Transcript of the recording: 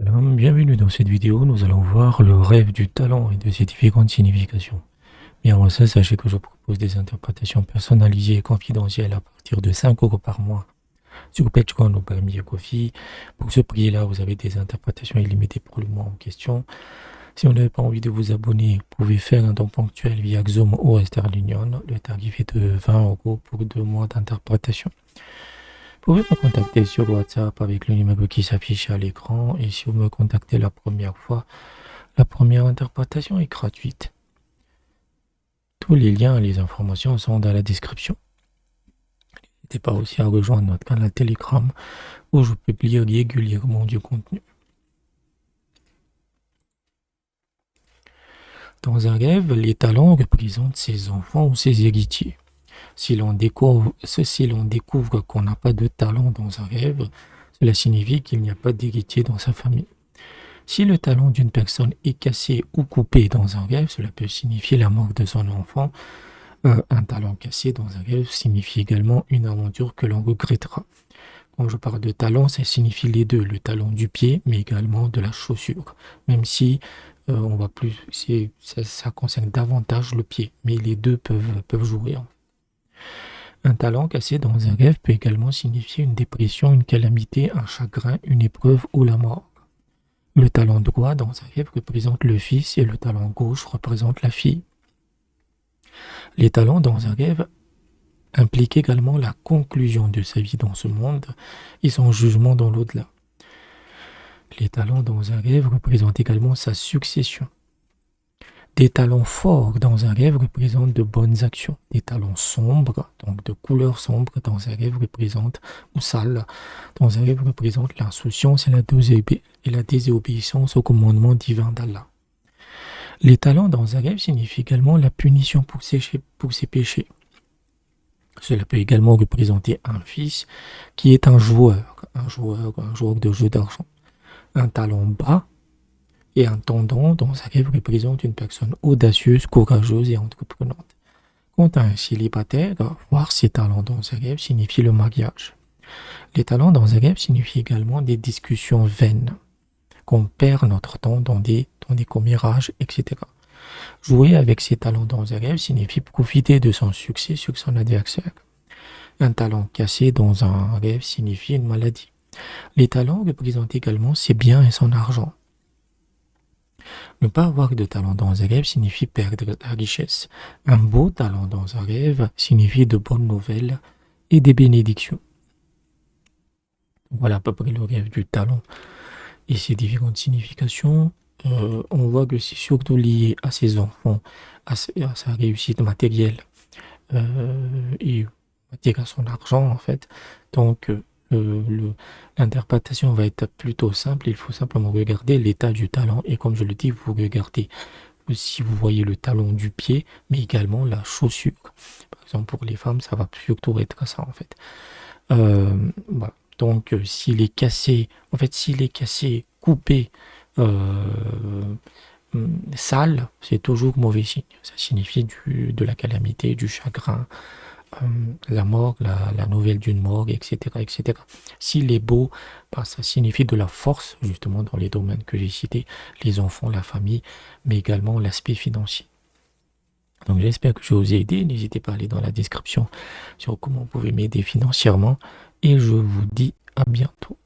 Salam, bienvenue dans cette vidéo. Nous allons voir le rêve du talent et de ses différentes significations. Bien avant ça, sachez que je propose des interprétations personnalisées et confidentielles à partir de 5 euros par mois sur Patreon ou par Kofi. Pour ce prix-là, vous avez des interprétations illimitées pour le mois en question. Si vous n'avez pas envie de vous abonner, vous pouvez faire un don ponctuel via Xoom ou Western Union. Le tarif est de 20 euros pour 2 mois d'interprétation. Vous pouvez me contacter sur WhatsApp avec le numéro qui s'affiche à l'écran, et si vous me contactez la première fois, la première interprétation est gratuite. Tous les liens et les informations sont dans la description. N'hésitez pas aussi à rejoindre notre canal Telegram où je publie régulièrement du contenu. Dans un rêve, les talents représentent ses enfants ou ses héritiers. Si l'on découvre qu'on n'a pas de talent dans un rêve, cela signifie qu'il n'y a pas d'héritier dans sa famille. Si le talent d'une personne est cassé ou coupé dans un rêve, cela peut signifier la mort de son enfant. Un talent cassé dans un rêve signifie également une aventure que l'on regrettera. Quand je parle de talent, ça signifie les deux, le talon du pied, mais également de la chaussure. Même si on va plus, ça concerne davantage le pied, mais les deux peuvent jouer. Un talent cassé dans un rêve peut également signifier une dépression, une calamité, un chagrin, une épreuve ou la mort. Le talon droit dans un rêve représente le fils et le talon gauche représente la fille. Les talents dans un rêve impliquent également la conclusion de sa vie dans ce monde et son jugement dans l'au-delà. Les talents dans un rêve représentent également sa succession. Des talents forts dans un rêve représentent de bonnes actions. Des talents sombres, donc de couleur sombre dans un rêve représentent, ou sales, dans un rêve représentent l'insouciance et la désobéissance au commandement divin d'Allah. Les talents dans un rêve signifient également la punition pour ses péchés. Cela peut également représenter un fils qui est un joueur de jeu d'argent. Un talent bas et un tendon dans un rêve représente une personne audacieuse, courageuse et entreprenante. Quant à un célibataire, voir ses talents dans un rêve signifie le mariage. Les talents dans un rêve signifient également des discussions vaines, qu'on perd notre temps dans des commérages, etc. Jouer avec ses talents dans un rêve signifie profiter de son succès sur son adversaire. Un talent cassé dans un rêve signifie une maladie. Les talents représentent également ses biens et son argent. Ne pas avoir de talent dans un rêve signifie perdre la richesse. Un beau talent dans un rêve signifie de bonnes nouvelles et des bénédictions. Voilà à peu près le rêve du talent et ses différentes significations. On voit que c'est surtout lié à ses enfants, à sa réussite matérielle et on va dire à son argent en fait. Donc l'interprétation va être plutôt simple. Il faut simplement regarder l'état du talon et comme je le dis, vous regardez si vous voyez le talon du pied, mais également la chaussure. Par exemple, pour les femmes, ça va surtout être ça en fait. Voilà. Donc, s'il est cassé, coupé, sale, c'est toujours mauvais signe. Ça signifie de la calamité, du chagrin, la mort, la nouvelle d'une mort, etc., etc. S'il est beau, ça signifie de la force, justement, dans les domaines que j'ai cités, les enfants, la famille, mais également l'aspect financier. Donc j'espère que je vous ai aidé. N'hésitez pas à aller dans la description sur comment vous pouvez m'aider financièrement. Et je vous dis à bientôt.